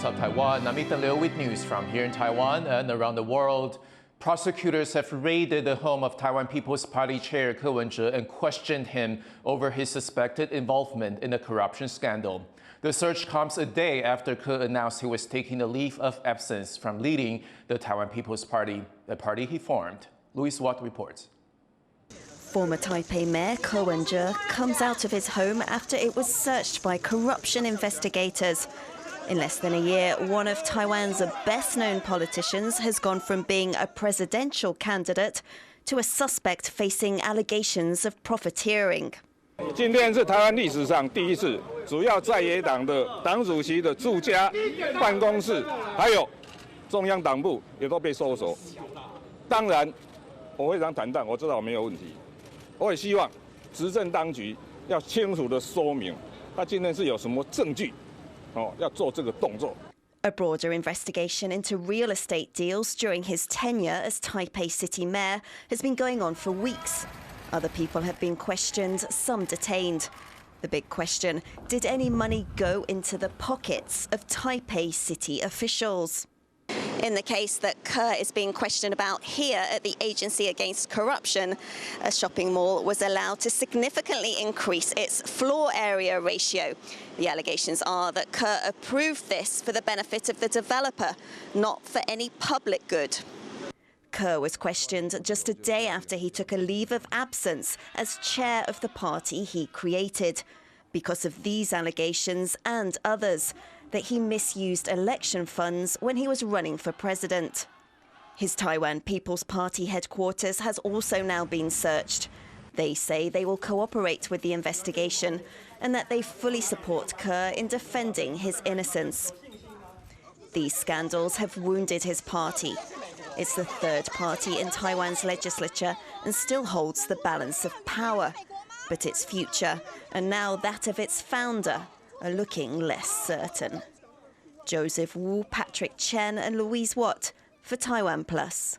to Up Taiwan. I'm Ethan Liu with news from here in Taiwan and around the world. Prosecutors have raided the home of Taiwan People's Party chair Wen-je and questioned him over his suspected involvement in a corruption scandal. The search comes a day after Ke announced he was taking a leave of absence from leading the Taiwan People's Party, the party he formed. Louise Watt reports. Former Taipei Mayor Wen-je comes out of his home after it was searched by corruption investigators. In less than a year, one of Taiwan's best-known politicians has gone from being a presidential candidate to a suspect facing allegations of profiteering. 今天是台湾历史上第一次，主要在野党的党主席的住家、办公室，还有中央党部也都被搜索。当然，我非常坦荡，我知道我没有问题。我也希望执政当局要清楚地说明，他今天是有什么证据。 A broader investigation into real estate deals during his tenure as Taipei city mayor has been going on for weeks. Other people have been questioned, some detained. The big question, did any money go into the pockets of Taipei city officials? In the case that Ke is being questioned about here at the Agency Against Corruption, a shopping mall was allowed to significantly increase its floor area ratio. The allegations are that Ke approved this for the benefit of the developer, not for any public good. Ke was questioned just a day after he took a leave of absence as chair of the party he created. Because of these allegations and others, that he misused election funds when he was running for president. His Taiwan People's Party headquarters has also now been searched. They say they will cooperate with the investigation and that they fully support Ke in defending his innocence. These scandals have wounded his party. It's the third party in Taiwan's legislature and still holds the balance of power. But its future, and now that of its founder, are looking less certain. Joseph Wu, Patrick Chen and Louise Watt for TaiwanPlus.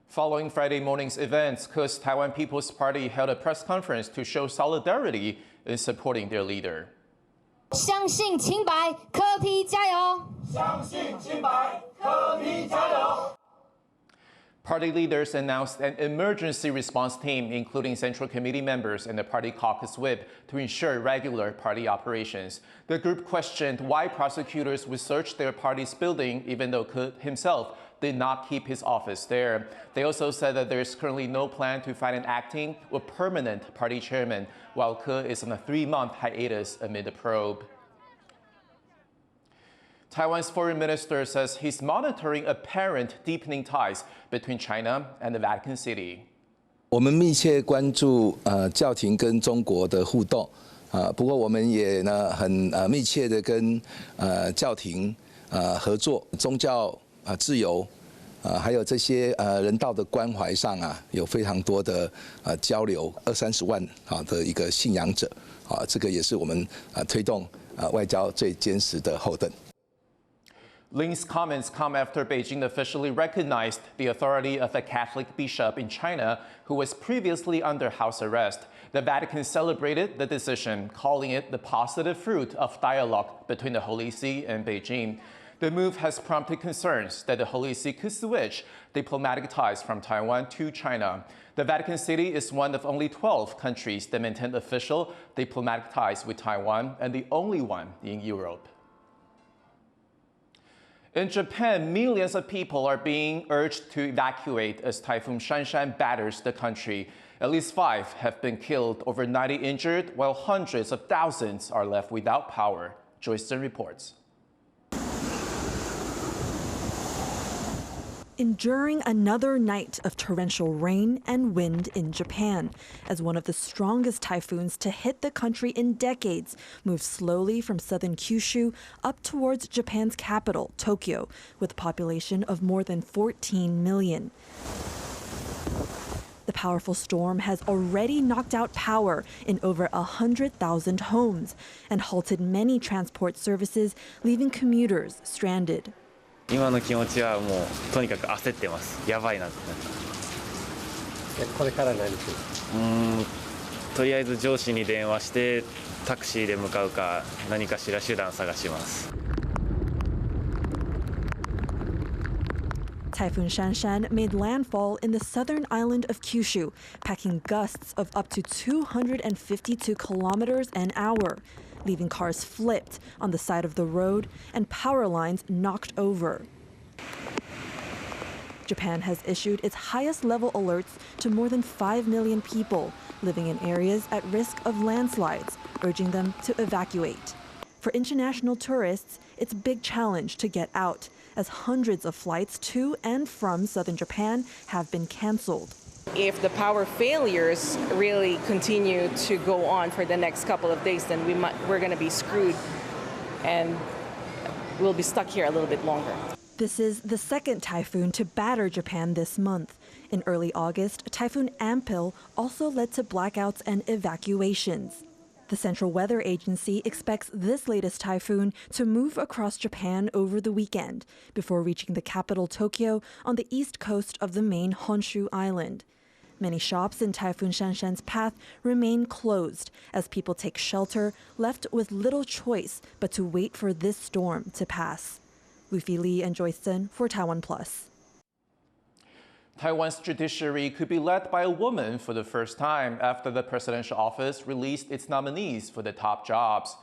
Following Friday morning's events, Ke's Taiwan People's Party held a press conference to show solidarity in supporting their leader. 相信清白，柯 P 加油！相信清白，柯 P 加油！ Party leaders announced an emergency response team, including Central Committee members and the party caucus whip, to ensure regular party operations. The group questioned why prosecutors would search their party's building, even though Ke himself did not keep his office there. They also said that there is currently no plan to find an acting or permanent party chairman, while Ke is on a 3-month hiatus amid the probe. Taiwan's foreign minister says he's monitoring apparent deepening ties between China and the Vatican City. 我们密切关注教廷跟中国的互动不过我们也呢很密切的跟教廷合作，宗教自由还有这些人道的关怀上有非常多的交流，20-30万的一个信仰者这个也是我们推动外交最坚实的后盾。 Ling's comments come after Beijing officially recognized the authority of a Catholic bishop in China who was previously under house arrest. The Vatican celebrated the decision, calling it the positive fruit of dialogue between the Holy See and Beijing. The move has prompted concerns that the Holy See could switch diplomatic ties from Taiwan to China. The Vatican City is one of only 12 countries that maintain official diplomatic ties with Taiwan and the only one in Europe. In Japan, millions of people are being urged to evacuate as Typhoon Shanshan batters the country. At least 5 have been killed, over 90 injured, while hundreds of thousands are left without power. Joyson reports. Enduring another night of torrential rain and wind in Japan, as one of the strongest typhoons to hit the country in decades moves slowly from southern Kyushu up towards Japan's capital, Tokyo, with a population of more than 14 million. The powerful storm has already knocked out power in over 100,000 homes and halted many transport services, leaving commuters stranded. 今の気持ちはもうとにかく焦ってます。やばいなって。これから何する？とりあえず上司に電話してタクシーで向かうか何かしら手段探します。Typhoon Shanshan made landfall in the southern island of Kyushu, packing gusts of up to 252 kilometers an hour, leaving cars flipped on the side of the road and power lines knocked over. Japan has issued its highest level alerts to more than 5 million people living in areas at risk of landslides, urging them to evacuate. For international tourists, it's a big challenge to get out, as hundreds of flights to and from southern Japan have been canceled. If the power failures really continue to go on for the next couple of days, then we're going to be screwed and we'll be stuck here a little bit longer. This is the second typhoon to batter Japan this month. In early August, Typhoon Ampil also led to blackouts and evacuations. The Central Weather Agency expects this latest typhoon to move across Japan over the weekend before reaching the capital Tokyo on the east coast of the main Honshu Island. Many shops in Typhoon Shanshan's path remain closed as people take shelter, left with little choice but to wait for this storm to pass. Luffy Lee and Joyce Sun for TaiwanPlus. Taiwan's judiciary could be led by a woman for the first time after the presidential office released its nominees for the top jobs.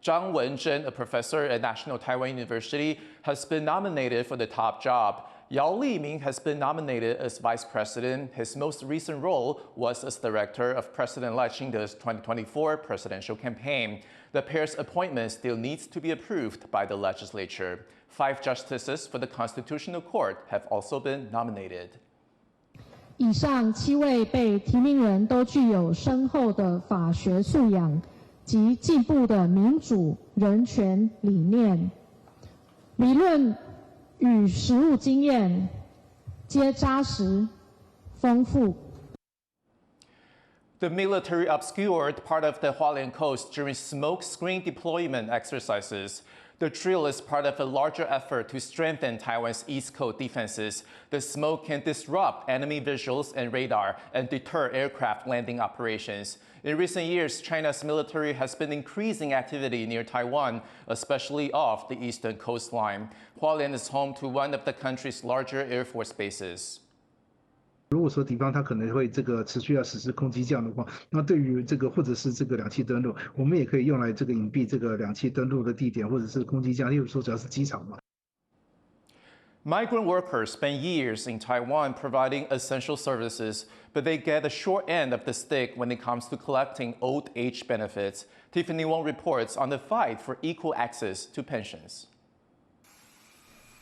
Wen-je, a professor at National Taiwan University, has been nominated for the top job. Yao Liming has been nominated as vice president. His most recent role was as director of President Lai Ching-te's 2024 presidential campaign. The pair's appointment still needs to be approved by the legislature. 5 justices for the Constitutional Court have also been nominated. 以上7位被提名人都具有深厚的法学素养及进步的民主人权理念，理论与实务经验皆扎实丰富。 The military obscured part of the Hualien coast during smoke screen deployment exercises. The drill is part of a larger effort to strengthen Taiwan's east coast defenses. The smoke can disrupt enemy visuals and radar and deter aircraft landing operations. In recent years, China's military has been increasing activity near Taiwan, especially off the eastern coastline. Hualien is home to one of the country's larger Air Force bases. 如果说敌方他可能会持续要实施空击降的话，那对于或者是两栖登陆，我们也可以用来隐蔽两栖登陆的地点或者是空击降，例如说只要是机场嘛。 Migrant workers spend years in Taiwan providing essential services, but they get the short end of the stick when it comes to collecting old age benefits. Tiffany Wong reports on the fight for equal access to pensions.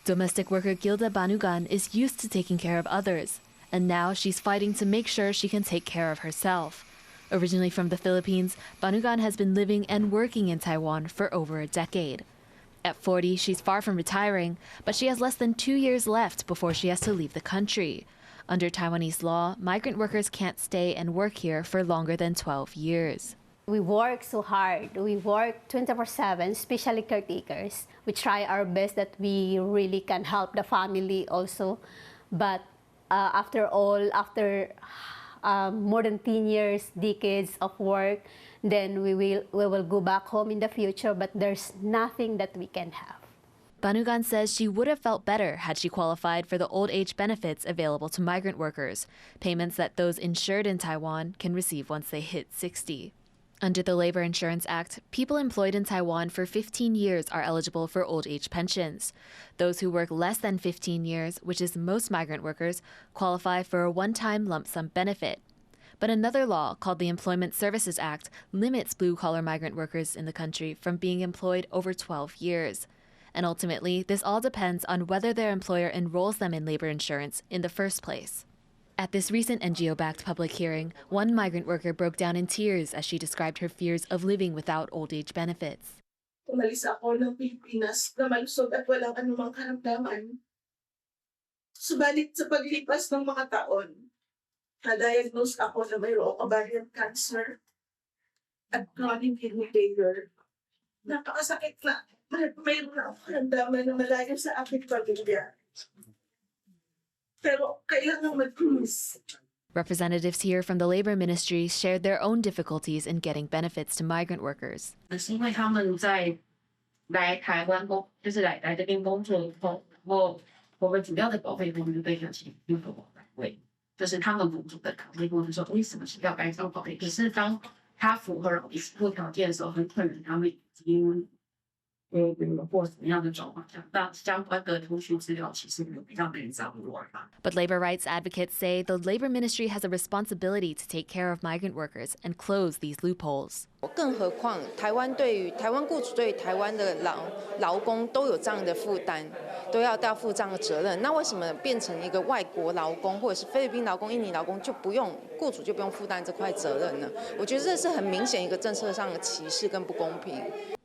Domestic worker Gilda Banugan is used to taking care of others. And now she's fighting to make sure she can take care of herself. Originally from the Philippines, Banugan has been living and working in Taiwan for over a decade. At 40, she's far from retiring, but she has less than 2 years left before she has to leave the country. Under Taiwanese law, migrant workers can't stay and work here for longer than 12 years. We work so hard. We work 24/7, especially caretakers. We try our best that we really can help the family also, but after more than 10 years, decades of work, then we will go back home in the future, but there's nothing that we can have. Banugan says she would have felt better had she qualified for the old age benefits available to migrant workers, payments that those insured in Taiwan can receive once they hit 60. Under the Labor Insurance Act, people employed in Taiwan for 15 years are eligible for old age pensions. Those who work less than 15 years, which is most migrant workers, qualify for a one-time lump sum benefit. But another law, called the Employment Services Act, limits blue-collar migrant workers in the country from being employed over 12 years. And ultimately, this all depends on whether their employer enrolls them in labor insurance in the first place. At this recent NGO-backed public hearing, one migrant worker broke down in tears as she described her fears of living without old age benefits. Umalis ako ng Pilipinas na malusog at walang anumang karamdaman. Subalit sa paglipas ng mga taon, na-diagnose ako na mayroong ovarian cancer at chronic kidney failure. Napakasakit na. Mayroon na ako karamdaman na malayo sa aking pamilya. Representatives here from the Labor Ministry shared their own difficulties in getting benefits to migrant workers. 是因为他们在来台湾这边工作以后，我们主要的保费部分的对象其实并不单位，就是他们补助的考虑过程说为什么是要该交保费，可是当他符合以上条件的时候，很可能他会因为或什么样的状况下，那相关的通讯资料其实有比较难掌握吧。But labor rights advocates say the labor ministry has a responsibility to take care of migrant workers and close these loopholes. 更何况台湾雇主对于台湾的劳工都有这样的负担，都要负这样的责任。那为什么变成一个外国劳工或者是菲律宾劳工、印尼劳工雇主就不用负担这块责任呢？我觉得这是很明显一个政策上的歧视跟不公平。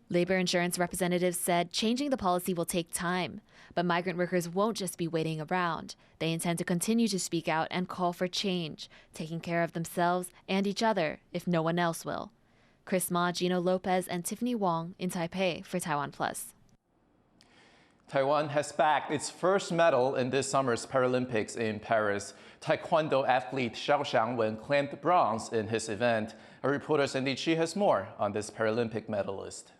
Labor insurance representatives said changing the policy will take time, but migrant workers won't just be waiting around. They intend to continue to speak out and call for change, taking care of themselves and each other if no one else will. Chris Ma, Gino Lopez, and Tiffany Wong in Taipei for TaiwanPlus. Taiwan has bagged its first medal in this summer's Paralympics in Paris. Taekwondo athlete Shanshan claimed bronze in his event. Our reporter Cindy Chi has more on this Paralympic medalist.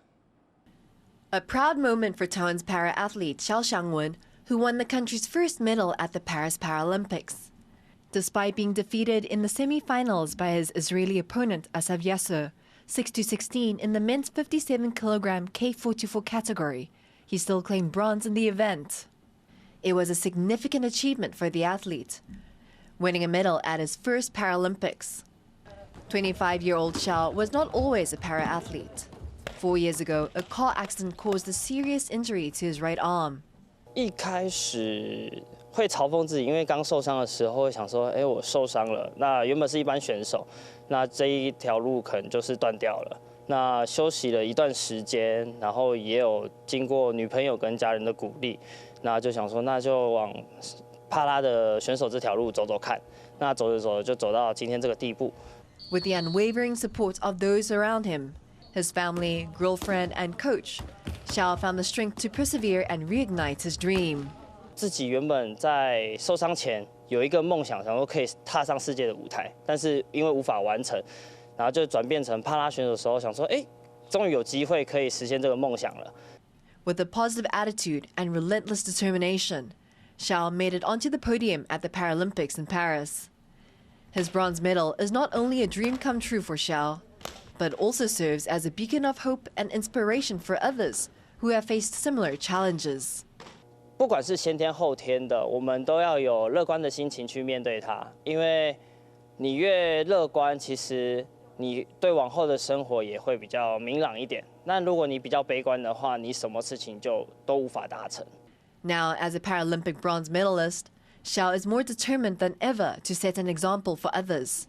A proud moment for Taiwan's para-athlete Shanshan, who won the country's first medal at the Paris Paralympics. Despite being defeated in the semi-finals by his Israeli opponent Asaf Yasser, 6-16 in the men's 57-kilogram K44 category, he still claimed bronze in the event. It was a significant achievement for the athlete, winning a medal at his first Paralympics. 25-year-old Xiao was not always a para-athlete. 4 years ago, a car accident caused a serious injury to his right arm. 一开始会嘲讽自己，因为刚受伤的时候会想说，我受伤了。那原本是一般选手，那这一条路可能就是断掉了。那休息了一段时间，然后也有经过女朋友跟家人的鼓励，那就想说，那就往帕拉的选手这条路走走看。那走着走着就走到今天这个地步。With the unwavering support of those around him, his family, girlfriend, and coach, Xiao found the strength to persevere and reignite his dream. 自己原本在受伤前有一个梦想，想说可以踏上世界的舞台，但是因为无法完成，然后就转变成帕拉选手的时候，想说，终于有机会可以实现这个梦想了。With a positive attitude and relentless determination, Xiao made it onto the podium at the Paralympics in Paris. His bronze medal is not only a dream come true for Xiao, but also serves as a beacon of hope and inspiration for others who have faced similar challenges. 不管是先天后天的，我们都要有乐观的心情去面对它。因为你越乐观，其实你对往后的生活也会比较明朗一点。那如果你比较悲观的话，你什么事情就都无法达成。Now, as a Paralympic bronze medalist, Xiao is more determined than ever to set an example for others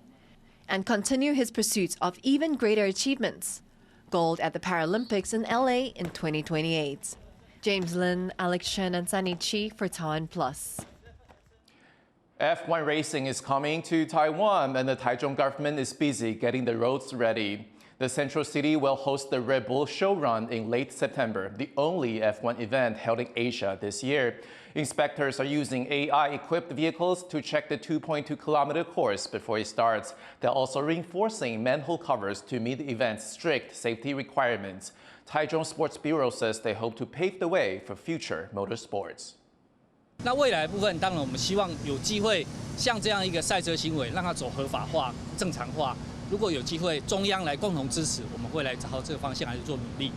and continue his pursuit of even greater achievements. Gold at the Paralympics in LA in 2028. James Lin, Alex Chen, and Sunny Chi for TaiwanPlus. F1 racing is coming to Taiwan, and the Taichung government is busy getting the roads ready. The central city will host the Red Bull Showrun in late September, the only F1 event held in Asia this year. Inspectors are using AI-equipped vehicles to check the 2.2-kilometer course before it starts. They're also reinforcing manhole covers to meet the event's strict safety requirements. Taichung Sports Bureau says they hope to pave the way for future motorsports. 那未来的部分，当然我们希望有机会像这样一个赛车行为，让它走合法化、正常化。如果有机会，中央来共同支持，我们会来朝这个方向来做努力。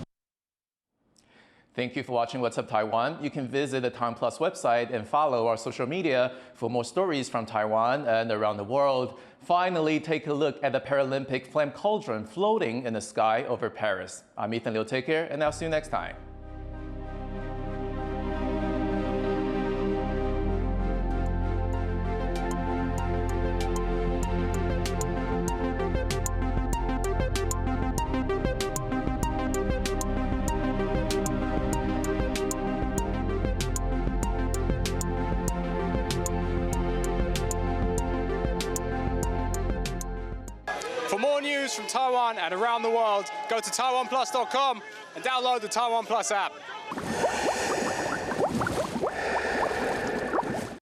Thank you for watching What's Up Taiwan. You can visit the TaiwanPlus website and follow our social media for more stories from Taiwan and around the world. Finally, take a look at the Paralympic flame cauldron floating in the sky over Paris. I'm Ethan Liu. Take care, and I'll see you next time. For more news from Taiwan and around the world, go to TaiwanPlus.com and download the TaiwanPlus app.